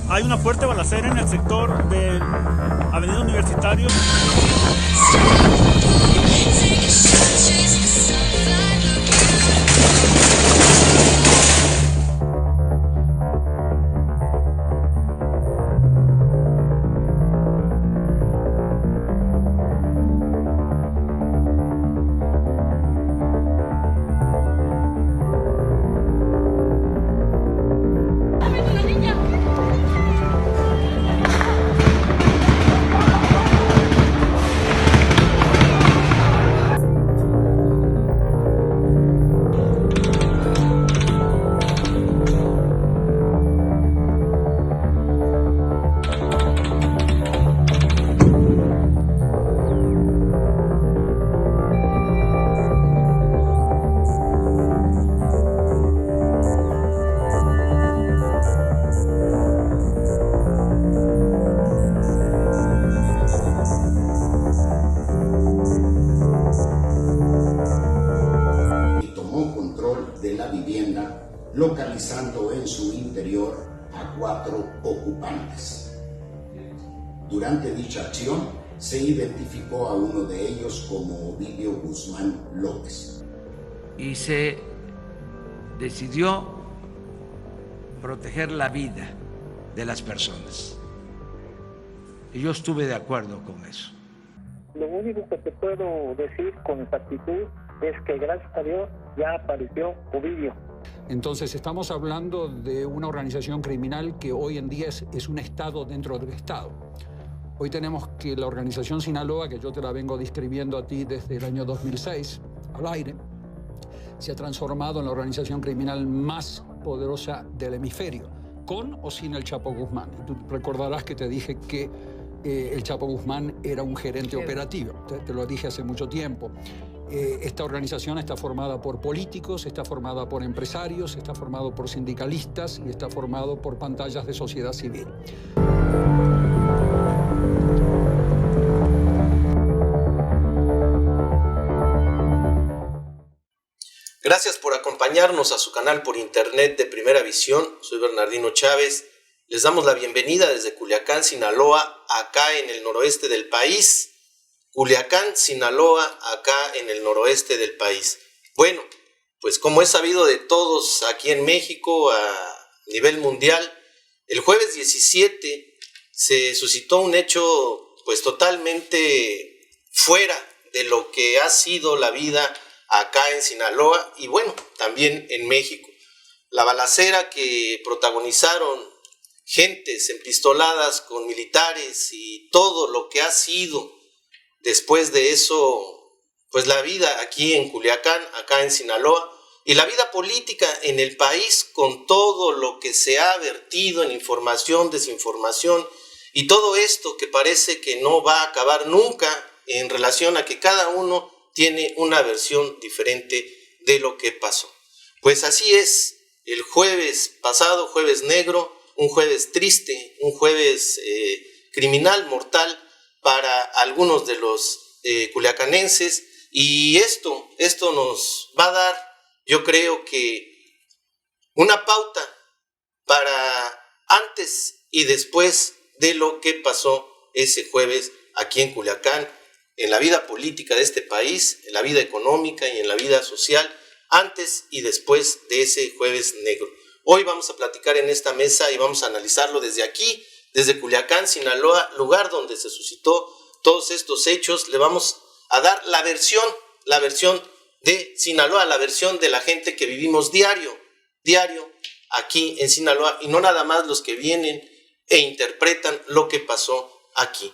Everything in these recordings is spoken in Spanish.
Hay una fuerte balacera en el sector de Avenida Universitario. Localizando en su interior a 4 ocupantes. Durante dicha acción se identificó a uno de ellos como Ovidio Guzmán López. Y se decidió proteger la vida de las personas. Y yo estuve de acuerdo con eso. Lo único que te puedo decir con exactitud es que gracias a Dios ya apareció Ovidio. Entonces estamos hablando de una organización criminal que hoy en día es un Estado dentro del Estado. Hoy tenemos que la organización Sinaloa, que yo te la vengo describiendo a ti desde el año 2006 al aire, se ha transformado en la organización criminal más poderosa del hemisferio, con o sin el Chapo Guzmán. Tú recordarás que te dije que el Chapo Guzmán era un gerente operativo, te lo dije hace mucho tiempo. Esta organización está formada por políticos, está formada por empresarios, está formado por sindicalistas y está formado por pantallas de sociedad civil. Gracias por acompañarnos a su canal por internet de Primera Visión. Soy Bernardino Chávez. Les damos la bienvenida desde Culiacán, Sinaloa, acá en el noroeste del país. Culiacán, Sinaloa, acá en el noroeste del país. Bueno, pues como es sabido de todos aquí en México, a nivel mundial, el jueves 17 se suscitó un hecho pues totalmente fuera de lo que ha sido la vida acá en Sinaloa y bueno, también en México. La balacera que protagonizaron gentes empistoladas con militares y todo lo que ha sido después de eso, pues la vida aquí en Culiacán, acá en Sinaloa, y la vida política en el país con todo lo que se ha vertido en información, desinformación, y todo esto que parece que no va a acabar nunca en relación a que cada uno tiene una versión diferente de lo que pasó. Pues así es, el jueves pasado, jueves negro, un jueves triste, un jueves criminal, mortal, para algunos de los culiacanenses, y esto nos va a dar, yo creo que una pauta para antes y después de lo que pasó ese jueves aquí en Culiacán, en la vida política de este país, en la vida económica y en la vida social, antes y después de ese jueves negro. Hoy vamos a platicar en esta mesa y vamos a analizarlo desde aquí, desde Culiacán, Sinaloa, lugar donde se suscitó todos estos hechos. Le vamos a dar la versión de Sinaloa, la versión de la gente que vivimos diario aquí en Sinaloa, y no nada más los que vienen e interpretan lo que pasó aquí.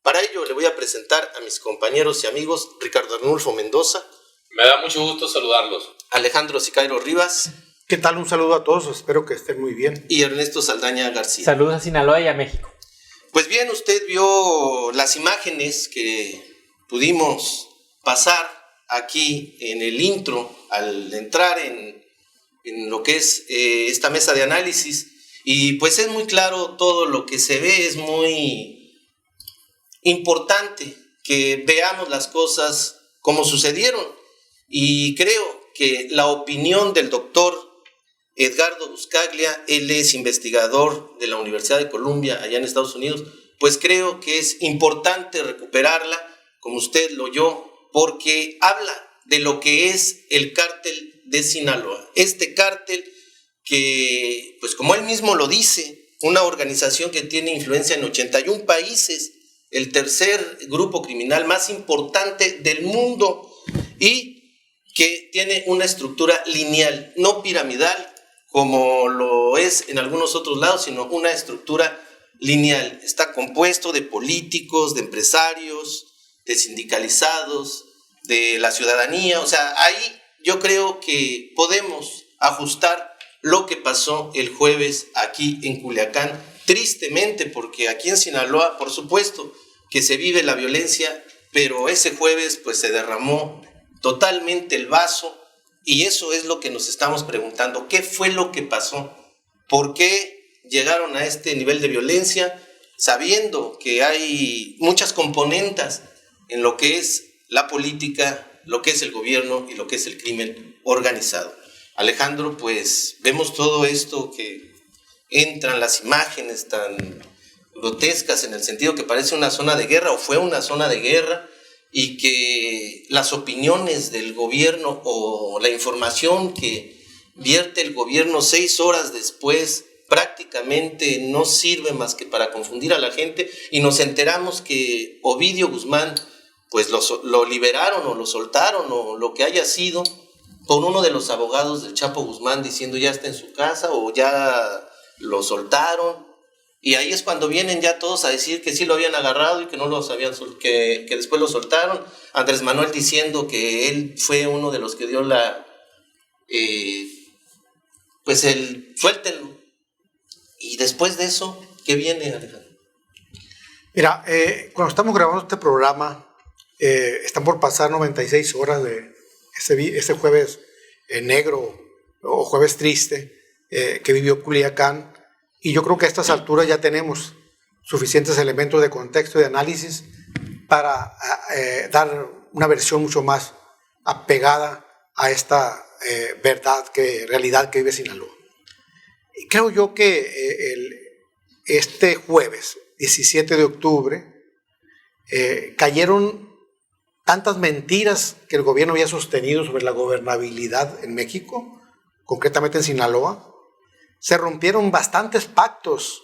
Para ello le voy a presentar a mis compañeros y amigos: Ricardo Arnulfo Mendoza. Me da mucho gusto saludarlos. Alejandro Sicairo Rivas. ¿Qué tal? Un saludo a todos, espero que estén muy bien. Y Ernesto Saldaña García. Saludos a Sinaloa y a México. Pues bien, usted vio las imágenes que pudimos pasar aquí en el intro al entrar en lo que es esta mesa de análisis, y pues es muy claro todo lo que se ve. Es muy importante que veamos las cosas como sucedieron, y creo que la opinión del doctor Edgardo Buscaglia. Él es investigador de la Universidad de Columbia, allá en Estados Unidos. Pues creo que es importante recuperarla, como usted lo oyó, porque habla de lo que es el cártel de Sinaloa. Este cártel que, pues como él mismo lo dice, una organización que tiene influencia en 81 países, el tercer grupo criminal más importante del mundo y que tiene una estructura lineal, no piramidal como lo es en algunos otros lados, sino una estructura lineal. Está compuesto de políticos, de empresarios, de sindicalizados, de la ciudadanía. O sea, ahí yo creo que podemos ajustar lo que pasó el jueves aquí en Culiacán, tristemente, porque aquí en Sinaloa, por supuesto, que se vive la violencia, pero ese jueves pues se derramó totalmente el vaso y eso es lo que nos estamos preguntando. ¿Qué fue lo que pasó? ¿Por qué llegaron a este nivel de violencia sabiendo que hay muchas componentes en lo que es la política, lo que es el gobierno y lo que es el crimen organizado? Alejandro, pues vemos todo esto que entran las imágenes tan grotescas en el sentido que parece una zona de guerra o fue una zona de guerra y que las opiniones del gobierno o la información que vierte el gobierno 6 horas después prácticamente no sirve más que para confundir a la gente y nos enteramos que Ovidio Guzmán pues lo liberaron o lo soltaron o lo que haya sido por uno de los abogados del Chapo Guzmán diciendo ya está en su casa o ya lo soltaron. Y ahí es cuando vienen ya todos a decir que sí lo habían agarrado y que no los habían que después lo soltaron. Andrés Manuel diciendo que él fue uno de los que dio pues el suéltenlo. Y después de eso, ¿qué viene, Alejandro? Mira, cuando estamos grabando este programa, están por pasar 96 horas de ese jueves negro o jueves triste que vivió Culiacán. Y yo creo que a estas alturas ya tenemos suficientes elementos de contexto y de análisis para dar una versión mucho más apegada a esta realidad que vive Sinaloa. Y creo yo que este jueves, 17 de octubre, cayeron tantas mentiras que el gobierno había sostenido sobre la gobernabilidad en México, concretamente en Sinaloa. Se rompieron bastantes pactos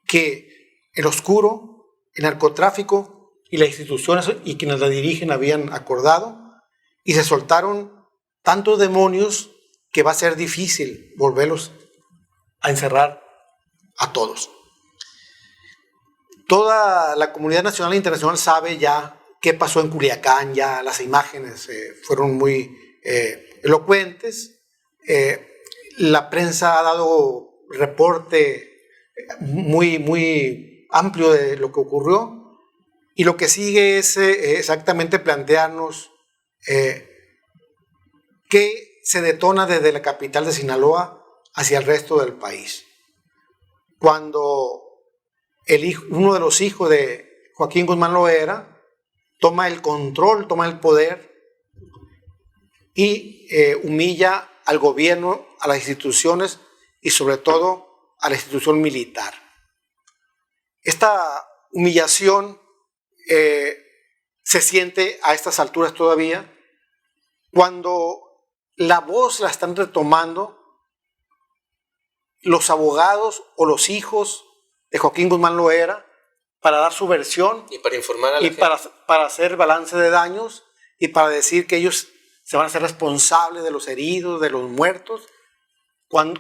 que el oscuro, el narcotráfico y las instituciones y quienes la dirigen habían acordado, y se soltaron tantos demonios que va a ser difícil volverlos a encerrar a todos. Toda la comunidad nacional e internacional sabe ya qué pasó en Culiacán, ya las imágenes fueron muy elocuentes. La prensa ha dado reporte muy amplio de lo que ocurrió y lo que sigue es exactamente plantearnos qué se detona desde la capital de Sinaloa hacia el resto del país. Cuando uno de los hijos de Joaquín Guzmán Loera toma el control, toma el poder y humilla al gobierno, a las instituciones y sobre todo a la institución militar. Esta humillación se siente a estas alturas todavía cuando la voz la están retomando los abogados o los hijos de Joaquín Guzmán Loera para dar su versión y para informar a la gente. Para hacer balance de daños y para decir que ellos se van a hacer responsables de los heridos, de los muertos,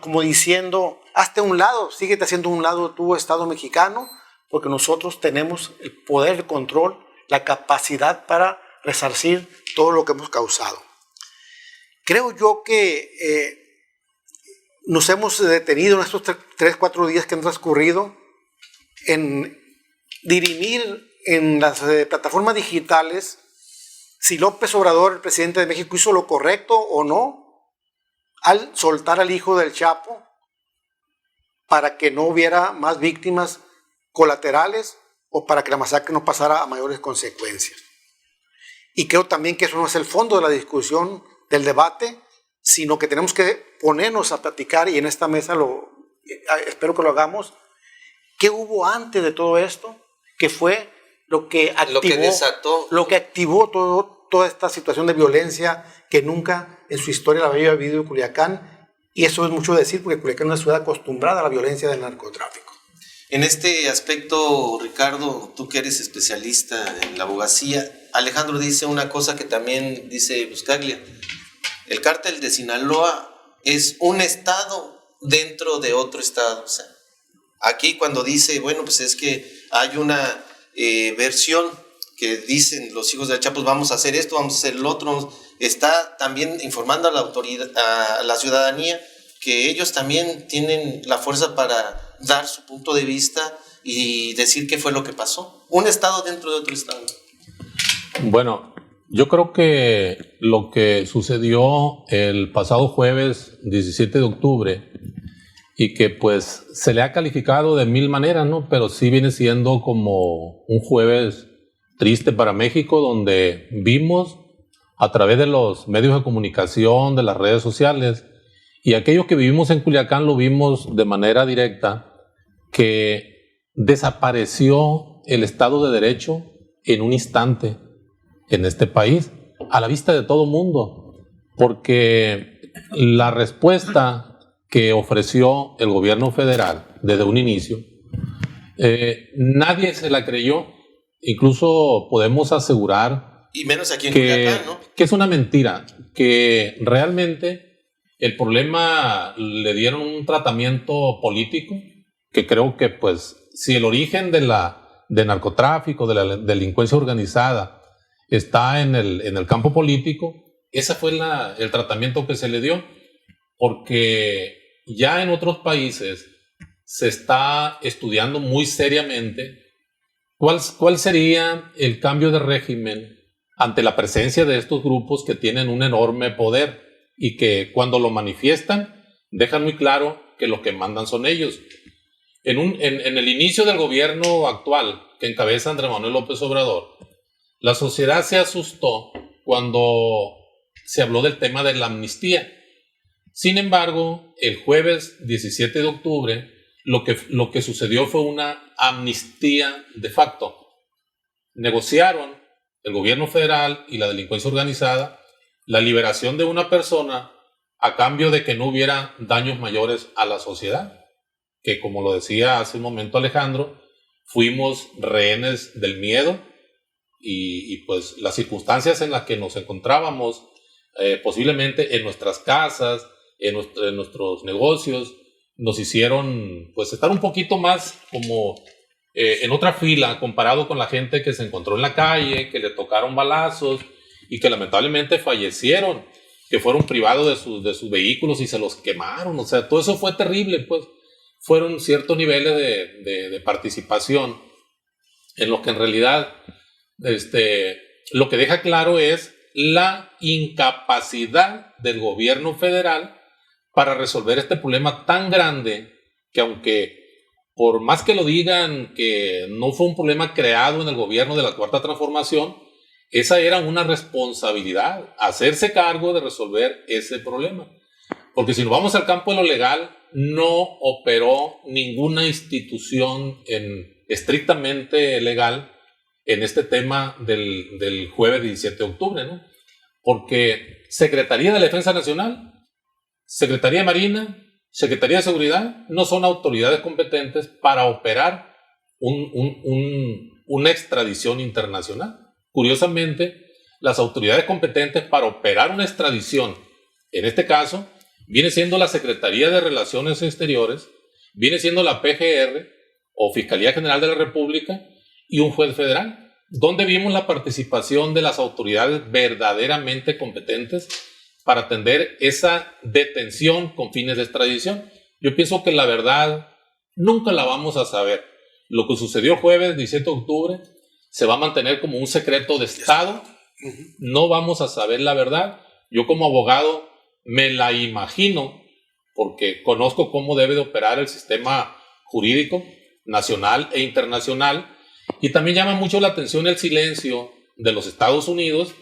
como diciendo, hazte a un lado, síguete haciendo a un lado tú, Estado mexicano, porque nosotros tenemos el poder, el control, la capacidad para resarcir todo lo que hemos causado. Creo yo que nos hemos detenido en estos 3-4 días que han transcurrido en dirimir en las plataformas digitales si López Obrador, el presidente de México, hizo lo correcto o no al soltar al hijo del Chapo para que no hubiera más víctimas colaterales o para que la masacre no pasara a mayores consecuencias. Y creo también que eso no es el fondo de la discusión, del debate, sino que tenemos que ponernos a platicar, y en esta mesa espero que lo hagamos. ¿Qué hubo antes de todo esto? ¿Qué fue lo que activó toda esta situación de violencia que nunca en su historia la había vivido Culiacán? Y eso es mucho decir, porque Culiacán es una ciudad acostumbrada a la violencia del narcotráfico. En este aspecto, Ricardo, tú que eres especialista en la abogacía, Alejandro dice una cosa que también dice Buscaglia. El cártel de Sinaloa es un estado dentro de otro estado. O sea, aquí cuando dice, bueno, pues es que hay una versión que dicen los hijos del Chapo, vamos a hacer esto, vamos a hacer lo otro, está también informando a la autoridad, a la ciudadanía, que ellos también tienen la fuerza para dar su punto de vista y decir qué fue lo que pasó. Un estado dentro de otro estado. Bueno, yo creo que lo que sucedió el pasado jueves 17 de octubre y que pues se le ha calificado de mil maneras, ¿no? Pero sí viene siendo como un jueves triste para México, donde vimos a través de los medios de comunicación, de las redes sociales, y aquellos que vivimos en Culiacán lo vimos de manera directa, que desapareció el Estado de Derecho en un instante en este país, a la vista de todo mundo, porque la respuesta que ofreció el gobierno federal desde un inicio, nadie se la creyó. Incluso podemos asegurar, y menos aquí en Culiacán, ¿no?, que es una mentira, que realmente el problema le dieron un tratamiento político, que creo que pues si el origen de narcotráfico, de la delincuencia organizada está en el campo político, ese fue el tratamiento que se le dio, porque ya en otros países se está estudiando muy seriamente cuál sería el cambio de régimen ante la presencia de estos grupos que tienen un enorme poder y que cuando lo manifiestan dejan muy claro que los que mandan son ellos. En el inicio del gobierno actual que encabeza Andrés Manuel López Obrador, la sociedad se asustó cuando se habló del tema de la amnistía. Sin embargo, el jueves 17 de octubre, lo que sucedió fue una amnistía de facto. Negociaron el gobierno federal y la delincuencia organizada la liberación de una persona a cambio de que no hubiera daños mayores a la sociedad, que como lo decía hace un momento Alejandro, fuimos rehenes del miedo y pues las circunstancias en las que nos encontrábamos, posiblemente en nuestras casas, en nuestros negocios, nos hicieron pues estar un poquito más como en otra fila comparado con la gente que se encontró en la calle, que le tocaron balazos y que lamentablemente fallecieron, que fueron privados de sus vehículos y se los quemaron. O sea, todo eso fue terrible, pues fueron ciertos niveles de participación en los que en realidad lo que deja claro es la incapacidad del gobierno federal para resolver este problema tan grande que, aunque por más que lo digan que no fue un problema creado en el gobierno de la Cuarta Transformación, esa era una responsabilidad, hacerse cargo de resolver ese problema. Porque si nos vamos al campo de lo legal, no operó ninguna institución estrictamente legal en este tema del jueves 17 de octubre, ¿no? Porque Secretaría de la Defensa Nacional, Secretaría de Marina, Secretaría de Seguridad no son autoridades competentes para operar una extradición internacional. Curiosamente, las autoridades competentes para operar una extradición, en este caso, viene siendo la Secretaría de Relaciones Exteriores, viene siendo la PGR o Fiscalía General de la República y un juez federal, donde vimos la participación de las autoridades verdaderamente competentes para atender esa detención con fines de extradición. Yo pienso que la verdad nunca la vamos a saber. Lo que sucedió jueves 17 de octubre se va a mantener como un secreto de Estado. No vamos a saber la verdad. Yo como abogado me la imagino porque conozco cómo debe de operar el sistema jurídico nacional e internacional, y también llama mucho la atención el silencio de los Estados Unidos,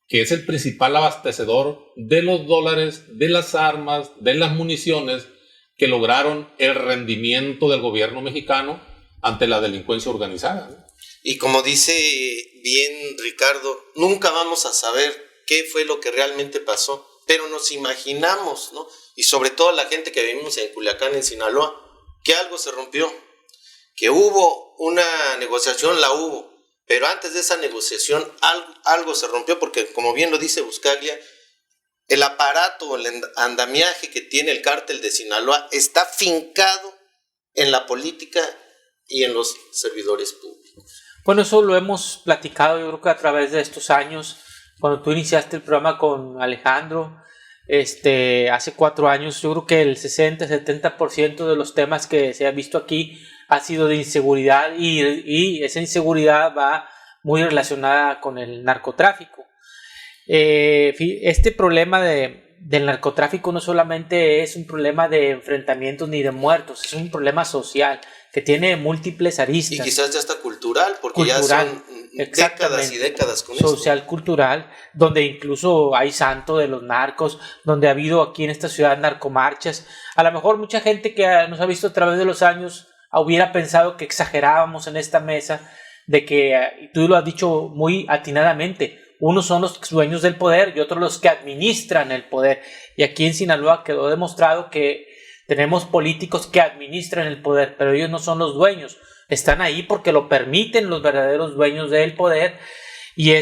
que es el principal abastecedor de los dólares, de las armas, de las municiones que lograron el rendimiento del gobierno mexicano ante la delincuencia organizada, ¿no? Y como dice bien Ricardo, nunca vamos a saber qué fue lo que realmente pasó, pero nos imaginamos, ¿no? Y sobre todo la gente que vivimos en Culiacán, en Sinaloa, que algo se rompió, que hubo una negociación, la hubo, pero antes de esa negociación algo se rompió, porque como bien lo dice Buscaglia, el aparato, el andamiaje que tiene el cártel de Sinaloa está fincado en la política y en los servidores públicos. Bueno, eso lo hemos platicado, yo creo que a través de estos años, cuando tú iniciaste el programa con Alejandro, hace 4 años, yo creo que el 60-70% de los temas que se han visto aquí ha sido de inseguridad, y esa inseguridad va muy relacionada con el narcotráfico. Este problema del narcotráfico no solamente es un problema de enfrentamientos ni de muertos, es un problema social que tiene múltiples aristas. Y quizás ya está cultural, porque ya son décadas y décadas con esto. Social, cultural, donde incluso hay santo de los narcos, donde ha habido aquí en esta ciudad narcomarchas. A lo mejor mucha gente que nos ha visto a través de los años hubiera pensado que exagerábamos en esta mesa, de que, y tú lo has dicho muy atinadamente, unos son los dueños del poder y otros los que administran el poder. Y aquí en Sinaloa quedó demostrado que tenemos políticos que administran el poder, pero ellos no son los dueños. Están ahí porque lo permiten los verdaderos dueños del poder. Y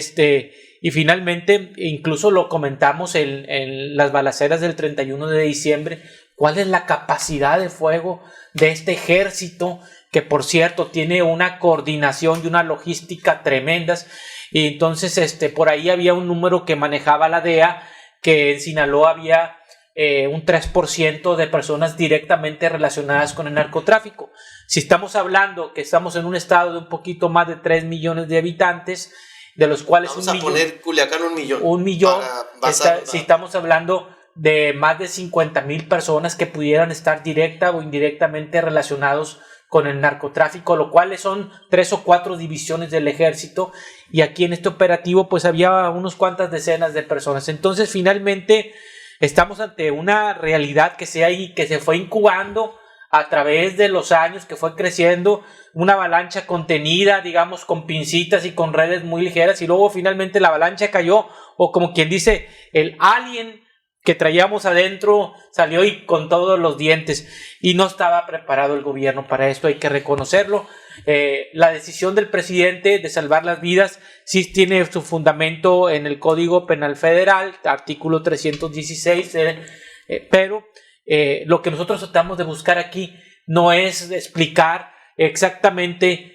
finalmente, incluso lo comentamos en las balaceras del 31 de diciembre, ¿cuál es la capacidad de fuego de este ejército? Que por cierto tiene una coordinación y una logística tremendas. Y entonces por ahí había un número que manejaba la DEA, que en Sinaloa había un 3% de personas directamente relacionadas con el narcotráfico. Si estamos hablando que estamos en un estado de un poquito más de 3 millones de habitantes, de los cuales vamos a poner Culiacán 1 millón. 1 millón, si estamos hablando de más de 50,000 personas que pudieran estar directa o indirectamente relacionados con el narcotráfico, lo cual son 3 o 4 divisiones del ejército, y aquí en este operativo pues había unos cuantas decenas de personas. Entonces finalmente estamos ante una realidad que se fue incubando a través de los años, que fue creciendo, una avalancha contenida, digamos, con pincitas y con redes muy ligeras, y luego finalmente la avalancha cayó, o como quien dice, el alien que traíamos adentro salió y con todos los dientes, y no estaba preparado el gobierno para esto, hay que reconocerlo. La decisión del presidente de salvar las vidas sí tiene su fundamento en el Código Penal Federal, artículo 316, pero lo que nosotros tratamos de buscar aquí no es explicar exactamente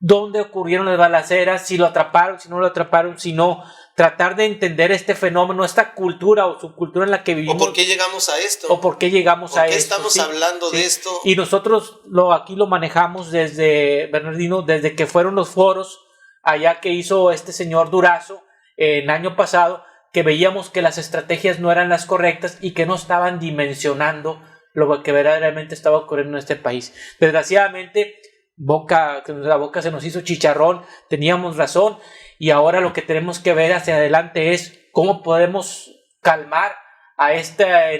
dónde ocurrieron las balaceras, si lo atraparon, si no lo atraparon, sino tratar de entender este fenómeno, esta cultura o subcultura en la que vivimos. ¿O por qué llegamos a esto? ¿O por qué llegamos a esto? ¿Por qué estamos hablando de esto? Y nosotros aquí lo manejamos desde, Bernardino, desde que fueron los foros allá que hizo este señor Durazo el año pasado, que veíamos que las estrategias no eran las correctas y que no estaban dimensionando lo que verdaderamente estaba ocurriendo en este país. Desgraciadamente, la boca se nos hizo chicharrón, teníamos razón, y ahora lo que tenemos que ver hacia adelante es cómo podemos calmar a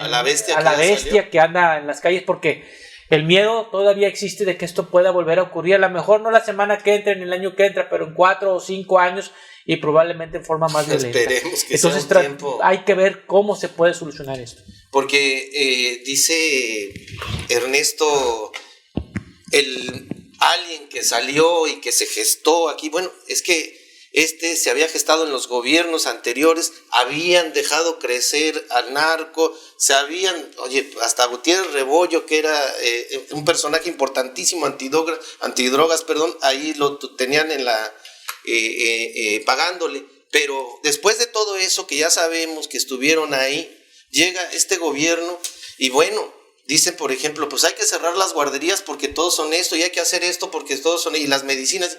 la bestia que anda en las calles, porque el miedo todavía existe de que esto pueda volver a ocurrir, a lo mejor no la semana que entra ni el año que entra, pero en 4 o 5 años, y probablemente en forma más violenta. Esperemos que entonces sea un tiempo. Hay que ver cómo se puede solucionar esto. Porque dice Ernesto, el alien que salió y que se gestó aquí, bueno, es que se había gestado en los gobiernos anteriores, habían dejado crecer al narco, hasta Gutiérrez Rebollo, que era un personaje importantísimo, antidrogas, ahí lo tenían en pagándole, pero después de todo eso que ya sabemos que estuvieron ahí, llega este gobierno y bueno, dicen por ejemplo, pues hay que cerrar las guarderías porque todos son esto, y hay que hacer esto porque todos son, y las medicinas.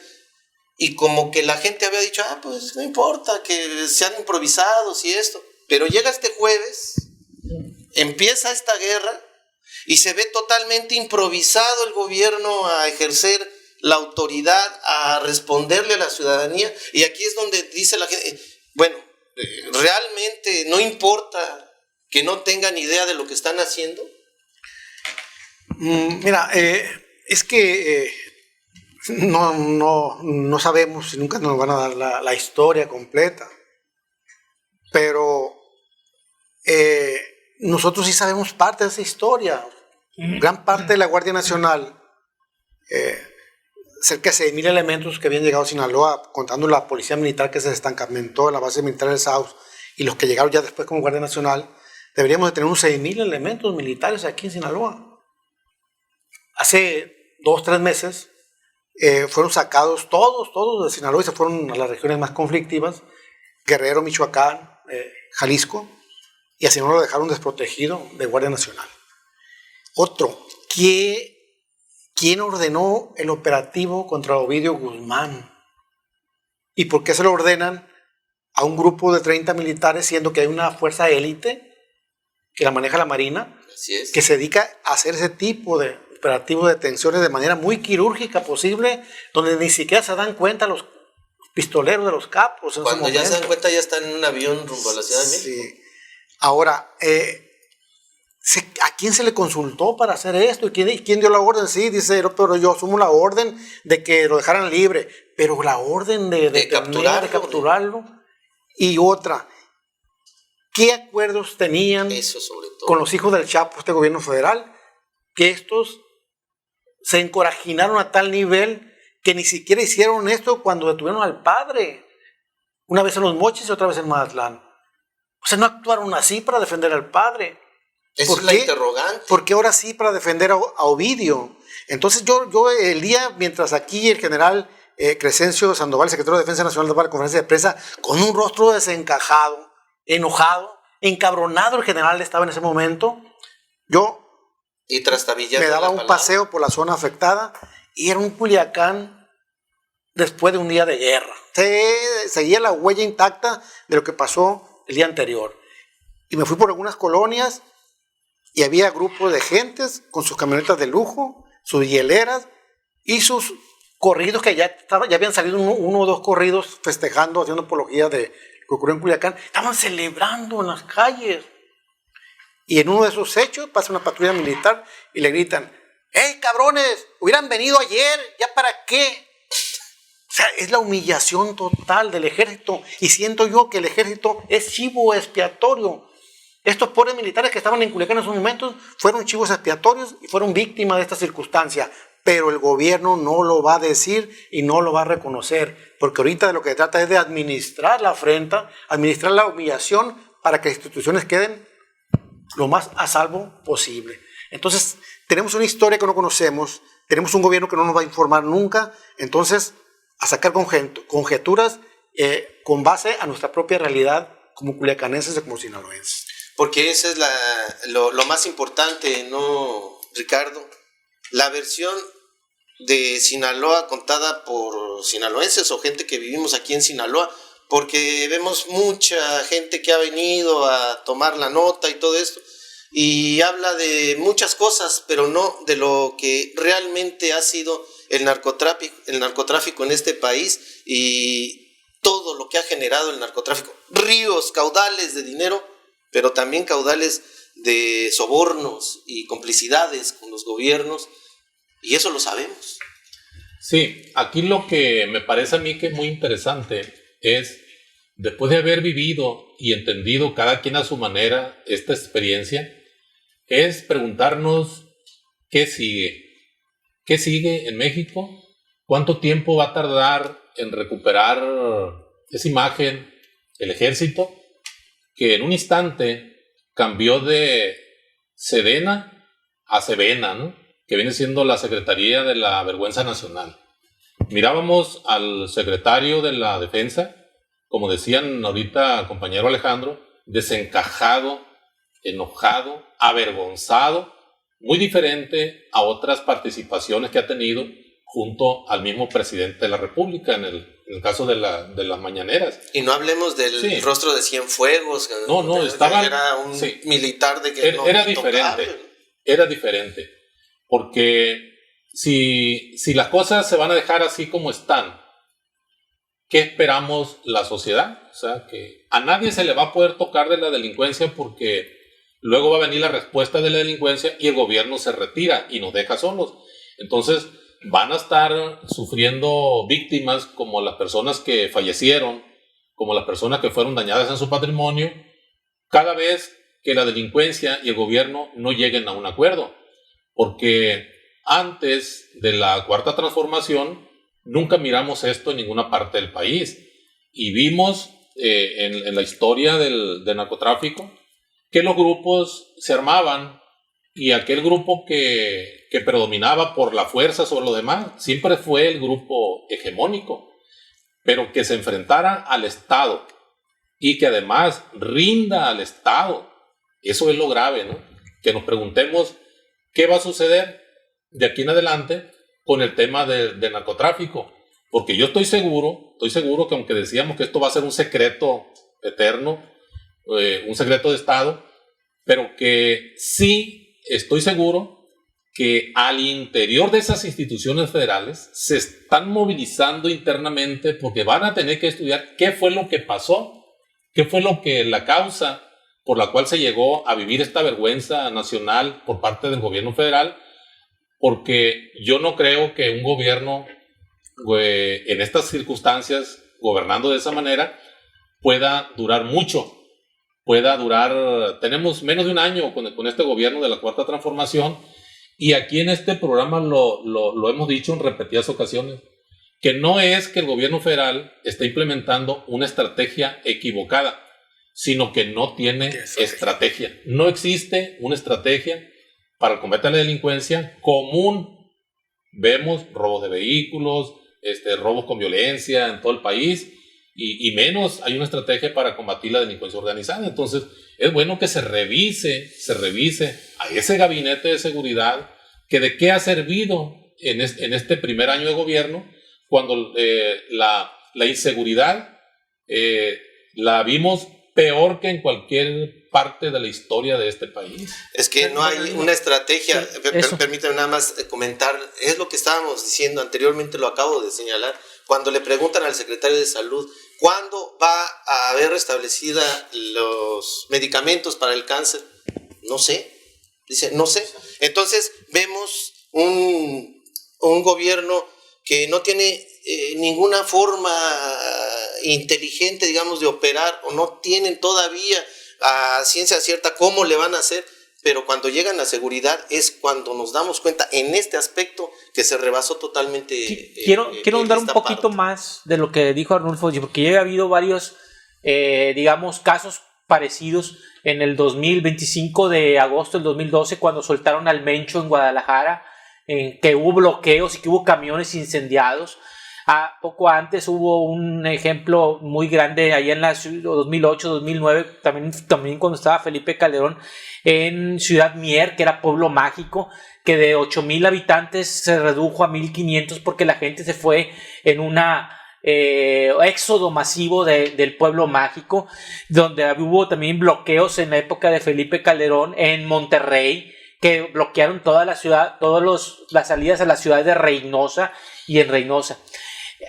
Y como que la gente había dicho, pues no importa que sean improvisados y esto. Pero llega este jueves, empieza esta guerra y se ve totalmente improvisado el gobierno a ejercer la autoridad, a responderle a la ciudadanía. Y aquí es donde dice la gente, bueno, ¿realmente no importa que no tengan idea de lo que están haciendo? Mira, es que no sabemos si nunca nos van a dar la historia completa, pero nosotros sí sabemos parte de esa historia. Gran parte de la Guardia Nacional, cerca de 6,000 elementos que habían llegado a Sinaloa, contando la policía militar que se destacamentó en la base militar del Saus y los que llegaron ya después como Guardia Nacional, deberíamos de tener unos 6,000 elementos militares aquí en Sinaloa. Hace 2 o 3 meses fueron sacados todos de Sinaloa y se fueron a las regiones más conflictivas, Guerrero, Michoacán, Jalisco, y a Sinaloa lo dejaron desprotegido de Guardia Nacional. Otro, ¿quién ordenó el operativo contra Ovidio Guzmán? ¿Y por qué se lo ordenan a un grupo de 30 militares, siendo que hay una fuerza élite que la maneja la Marina, que se dedica a hacer ese tipo de operativos de detenciones de manera muy quirúrgica posible, donde ni siquiera se dan cuenta los pistoleros de los capos? Cuando ya se dan cuenta ya están en un avión rumbo a la Ciudad de México. Sí. Ahora, ¿a quién se le consultó para hacer esto? ¿Y quién dio la orden? Sí, dice, pero yo asumo la orden de que lo dejaran libre, pero la orden de capturarlo. Y otra, ¿qué acuerdos tenían con los hijos del Chapo, este gobierno federal? Que estos se encorajinaron a tal nivel que ni siquiera hicieron esto cuando detuvieron al padre. Una vez en Los Mochis y otra vez en Mazatlán. O sea, no actuaron así para defender al padre. Esa es la interrogante. ¿Por qué ahora sí para defender a Ovidio? Entonces yo el día, mientras aquí el general Crescencio Sandoval, secretario de Defensa Nacional, daba la conferencia de prensa con un rostro desencajado, enojado, encabronado, el general estaba en ese momento, y trastabillando me daba un paseo por la zona afectada y era un Culiacán después de un día de guerra. Seguía la huella intacta de lo que pasó el día anterior. Y me fui por algunas colonias y había grupos de gentes con sus camionetas de lujo, sus hieleras y sus corridos que ya habían salido uno o 2 corridos festejando, haciendo apología de lo que ocurrió en Culiacán. Estaban celebrando en las calles. Y en uno de esos hechos pasa una patrulla militar y le gritan: ¡Hey, cabrones! Hubieran venido ayer, ¿ya para qué? O sea, es la humillación total del ejército. Y siento yo que el ejército es chivo expiatorio. Estos pobres militares que estaban en Culiacán en esos momentos fueron chivos expiatorios y fueron víctimas de esta circunstancia. Pero el gobierno no lo va a decir y no lo va a reconocer. Porque ahorita de lo que se trata es de administrar la afrenta, administrar la humillación para que las instituciones queden lo más a salvo posible. Entonces, tenemos una historia que no conocemos, tenemos un gobierno que no nos va a informar nunca, entonces, a sacar conjeturas con base a nuestra propia realidad como culiacanenses y como sinaloenses. Porque esa es lo más importante, ¿no, Ricardo? La versión de Sinaloa contada por sinaloenses o gente que vivimos aquí en Sinaloa, porque vemos mucha gente que ha venido a tomar la nota y todo esto, y habla de muchas cosas, pero no de lo que realmente ha sido el narcotráfico en este país y todo lo que ha generado el narcotráfico. Ríos, caudales de dinero, pero también caudales de sobornos y complicidades con los gobiernos, y eso lo sabemos. Sí, aquí lo que me parece a mí que es muy interesante es, después de haber vivido y entendido cada quien a su manera esta experiencia, es preguntarnos qué sigue. ¿Qué sigue en México? ¿Cuánto tiempo va a tardar en recuperar esa imagen el ejército que en un instante cambió de Sedena a Sevena, ¿no? Que viene siendo la Secretaría de la Vergüenza Nacional? Mirábamos al secretario de la Defensa, como decían ahorita compañero Alejandro, desencajado, enojado, avergonzado, muy diferente a otras participaciones que ha tenido junto al mismo presidente de la República en el caso de las mañaneras. Y no hablemos del rostro de Cienfuegos. No, estaba... Era un militar de que era diferente. Era diferente. Porque si las cosas se van a dejar así como están, ¿qué esperamos la sociedad? O sea, que a nadie se le va a poder tocar de la delincuencia porque luego va a venir la respuesta de la delincuencia y el gobierno se retira y nos deja solos. Entonces van a estar sufriendo víctimas como las personas que fallecieron, como las personas que fueron dañadas en su patrimonio, cada vez que la delincuencia y el gobierno no lleguen a un acuerdo. Porque antes de la Cuarta Transformación nunca miramos esto en ninguna parte del país. Y vimos en la historia del narcotráfico que los grupos se armaban y aquel grupo que predominaba por la fuerza sobre lo demás siempre fue el grupo hegemónico, pero que se enfrentara al Estado y que además rinda al Estado. Eso es lo grave, ¿no? Que nos preguntemos qué va a suceder de aquí en adelante con el tema del narcotráfico, porque yo estoy seguro que aunque decíamos que esto va a ser un secreto eterno, un secreto de Estado, pero que sí estoy seguro que al interior de esas instituciones federales se están movilizando internamente porque van a tener que estudiar qué fue lo que pasó, qué fue la causa por la cual se llegó a vivir esta vergüenza nacional por parte del gobierno federal, porque yo no creo que un gobierno en estas circunstancias, gobernando de esa manera, pueda durar mucho. Tenemos menos de un año con este gobierno de la Cuarta Transformación, y aquí en este programa lo hemos dicho en repetidas ocasiones, que no es que el gobierno federal esté implementando una estrategia equivocada, sino que no tiene estrategia. No existe una estrategia para el combate a la delincuencia común. Vemos robos de vehículos, robos con violencia en todo el país, y menos hay una estrategia para combatir la delincuencia organizada. Entonces es bueno que se revise a ese gabinete de seguridad que de qué ha servido en este primer año de gobierno, cuando la inseguridad la vimos peor que en cualquier parte de la historia de este país. Es que no hay una estrategia. Permítame nada más comentar, es lo que estábamos diciendo anteriormente, lo acabo de señalar, cuando le preguntan al secretario de Salud, ¿cuándo va a haber restablecida los medicamentos para el cáncer? No sé. Dice, no sé. Entonces vemos un gobierno que no tiene ninguna forma inteligente, digamos, de operar, o no tienen todavía a ciencia cierta cómo le van a hacer, pero cuando llegan a seguridad es cuando nos damos cuenta en este aspecto que se rebasó totalmente. Quiero ahondar un poquito más de lo que dijo Arnulfo, porque ya ha habido varios, digamos, casos parecidos en el 2025 de agosto del 2012, cuando soltaron al Mencho en Guadalajara, que hubo bloqueos y que hubo camiones incendiados. Poco antes hubo un ejemplo muy grande allá en la 2008-2009, también cuando estaba Felipe Calderón, en Ciudad Mier, que era pueblo mágico, que de 8,000 habitantes se redujo a 1,500 porque la gente se fue en una éxodo masivo del pueblo mágico, donde hubo también bloqueos en la época de Felipe Calderón en Monterrey, que bloquearon toda la ciudad, las salidas a la ciudad de Reynosa y en Reynosa.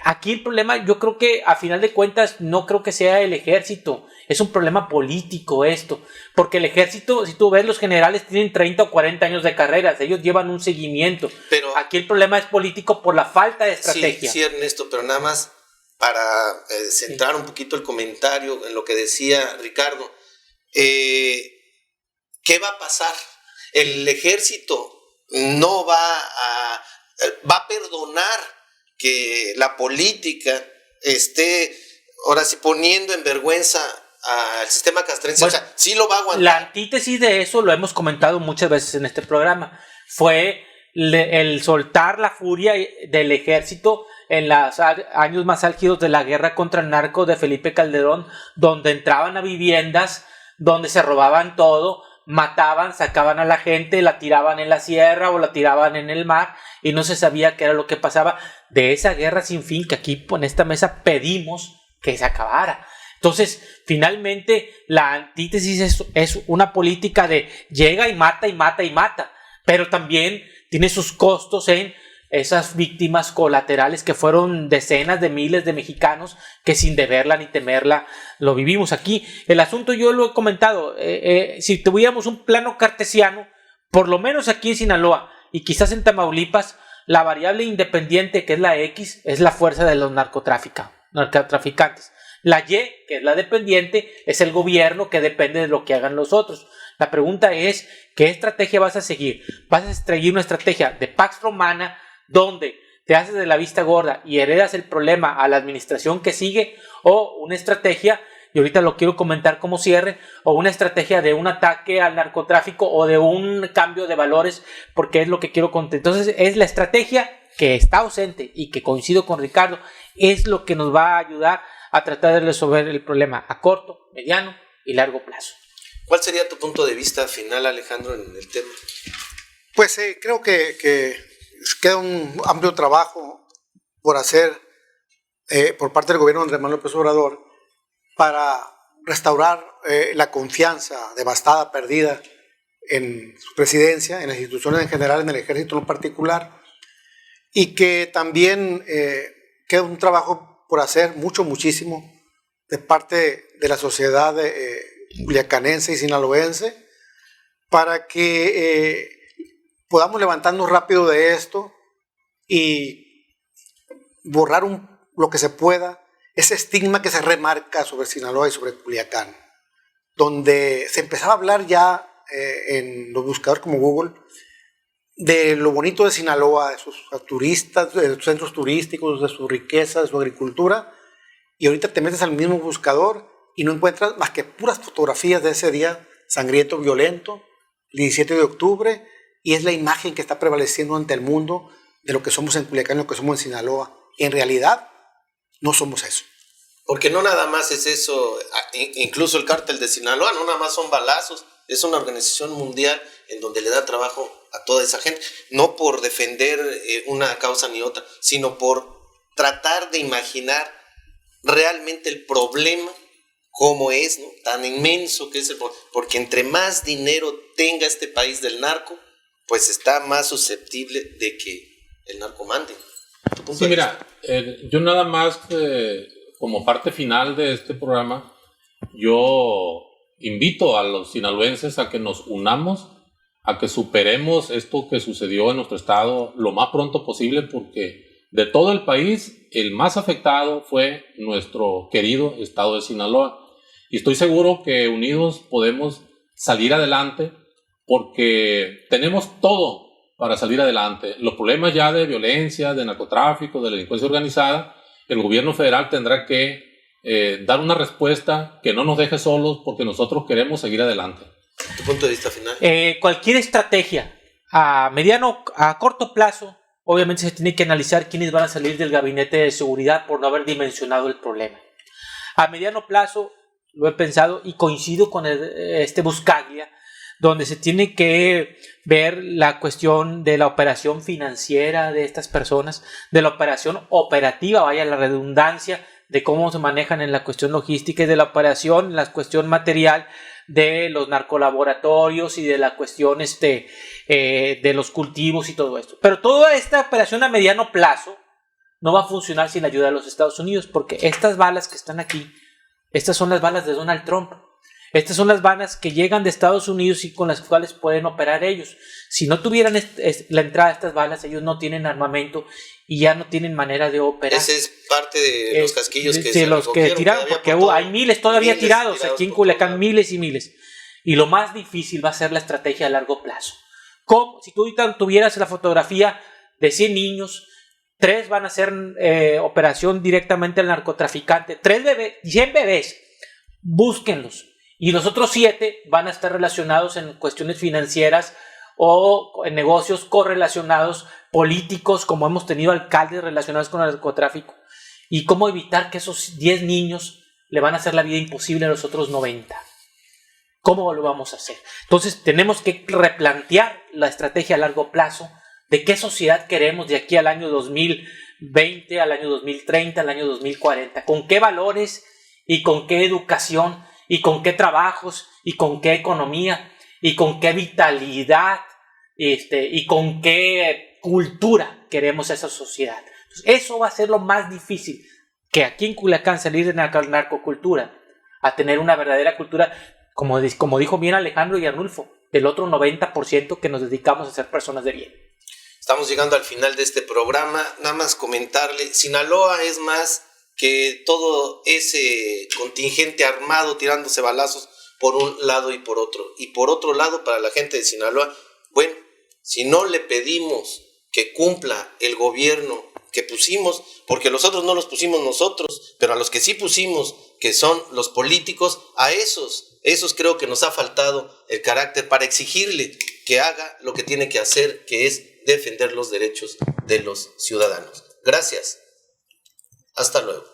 Aquí el problema, yo creo que a final de cuentas no creo que sea el ejército, es un problema político esto, porque el ejército, si tú ves, los generales tienen 30 o 40 años de carreras, ellos llevan un seguimiento, pero aquí el problema es político por la falta de estrategia. Sí, Ernesto, pero nada más para centrar un poquito el comentario en lo que decía Ricardo, ¿qué va a pasar? El ejército no va a perdonar que la política esté ahora sí poniendo en vergüenza al sistema castrense. Bueno, o sea, sí lo va a aguantar. La antítesis de eso, lo hemos comentado muchas veces en este programa, fue el soltar la furia del ejército en los años más álgidos de la guerra contra el narco de Felipe Calderón, donde entraban a viviendas, donde se robaban todo, mataban, sacaban a la gente, la tiraban en la sierra o la tiraban en el mar y no se sabía qué era lo que pasaba. De esa guerra sin fin que aquí en esta mesa pedimos que se acabara. Entonces, finalmente, la antítesis es una política de llega y mata y mata y mata, pero también tiene sus costos en esas víctimas colaterales que fueron decenas de miles de mexicanos que sin deberla ni temerla lo vivimos aquí. El asunto, yo lo he comentado, si tuviéramos un plano cartesiano, por lo menos aquí en Sinaloa y quizás en Tamaulipas, la variable independiente, que es la X, es la fuerza de los narcotraficantes. La Y, que es la dependiente, es el gobierno que depende de lo que hagan los otros. La pregunta es, ¿qué estrategia vas a seguir? ¿Vas a seguir una estrategia de Pax Romana, donde te haces de la vista gorda y heredas el problema a la administración que sigue? ¿O una estrategia, y ahorita lo quiero comentar como cierre, o una estrategia de un ataque al narcotráfico o de un cambio de valores? Porque es lo que quiero contar. Entonces, es la estrategia que está ausente y que coincido con Ricardo, es lo que nos va a ayudar a tratar de resolver el problema a corto, mediano y largo plazo. ¿Cuál sería tu punto de vista final, Alejandro, en el tema? Pues creo que queda un amplio trabajo por hacer por parte del gobierno de Andrés Manuel López Obrador para restaurar la confianza devastada, perdida en su presidencia, en las instituciones en general, en el ejército en particular, y que también queda un trabajo por hacer, muchísimo, de parte de la sociedad culiacanense y sinaloense, para que podamos levantarnos rápido de esto y borrar lo que se pueda, ese estigma que se remarca sobre Sinaloa y sobre Culiacán, donde se empezaba a hablar ya en los buscadores como Google de lo bonito de Sinaloa, de sus turistas, de sus centros turísticos, de su riqueza, de su agricultura, y ahorita te metes al mismo buscador y no encuentras más que puras fotografías de ese día sangriento, violento, el 17 de octubre, y es la imagen que está prevaleciendo ante el mundo de lo que somos en Culiacán, lo que somos en Sinaloa. Y en realidad no somos eso. Porque no nada más es eso, incluso el cártel de Sinaloa, no nada más son balazos, es una organización mundial en donde le da trabajo a toda esa gente, no por defender una causa ni otra, sino por tratar de imaginar realmente el problema como es, ¿no? Tan inmenso que es el problema, porque entre más dinero tenga este país del narco, pues está más susceptible de que el narco mande. Sí, mira, yo nada más como parte final de este programa, yo invito a los sinaloenses a que nos unamos, a que superemos esto que sucedió en nuestro estado lo más pronto posible, porque de todo el país el más afectado fue nuestro querido estado de Sinaloa. Y estoy seguro que unidos podemos salir adelante, porque tenemos todo para salir adelante. Los problemas ya de violencia, de narcotráfico, de delincuencia organizada, el gobierno federal tendrá que dar una respuesta que no nos deje solos, porque nosotros queremos seguir adelante. ¿Tu punto de vista final? Cualquier estrategia a corto plazo, obviamente se tiene que analizar quiénes van a salir del gabinete de seguridad por no haber dimensionado el problema. A mediano plazo, lo he pensado y coincido con este Buscaglia, donde se tiene que ver la cuestión de la operación financiera de estas personas, de la operación operativa, vaya la redundancia, de cómo se manejan en la cuestión logística y de la operación, en la cuestión material de los narcolaboratorios y de la cuestión de los cultivos y todo esto. Pero toda esta operación a mediano plazo no va a funcionar sin la ayuda de los Estados Unidos, porque estas balas que están aquí, estas son las balas de Donald Trump. Estas son las balas que llegan de Estados Unidos y con las cuales pueden operar ellos. Si no tuvieran la entrada de estas balas, ellos no tienen armamento y ya no tienen manera de operar. Ese es parte de los casquillos que se los que tiraron, porque hay miles todavía tirados aquí en Culiacán, miles y miles. Y lo más difícil va a ser la estrategia a largo plazo. ¿Cómo? Si tú ahorita tuvieras la fotografía de 100 niños, 3 van a hacer operación directamente al narcotraficante, 100 bebés, búsquenlos. Y los otros 7 van a estar relacionados en cuestiones financieras o en negocios correlacionados, políticos, como hemos tenido alcaldes relacionados con el narcotráfico. Y cómo evitar que esos 10 niños le van a hacer la vida imposible a los otros 90. ¿Cómo lo vamos a hacer? Entonces tenemos que replantear la estrategia a largo plazo de qué sociedad queremos de aquí al año 2020, al año 2030, al año 2040. Con qué valores y con qué educación y con qué trabajos y con qué economía y con qué vitalidad y con qué cultura queremos esa sociedad. Entonces, eso va a ser lo más difícil, que aquí en Culiacán salir de la narcocultura a tener una verdadera cultura, como dijo bien Alejandro y Arnulfo, del otro 90% que nos dedicamos a ser personas de bien. Estamos llegando al final de este programa. Nada más comentarle, Sinaloa es más que todo ese contingente armado tirándose balazos por un lado y por otro. Y por otro lado, para la gente de Sinaloa, bueno, si no le pedimos que cumpla el gobierno que pusimos, porque los otros no los pusimos nosotros, pero a los que sí pusimos, que son los políticos, a esos creo que nos ha faltado el carácter para exigirle que haga lo que tiene que hacer, que es defender los derechos de los ciudadanos. Gracias. Hasta luego.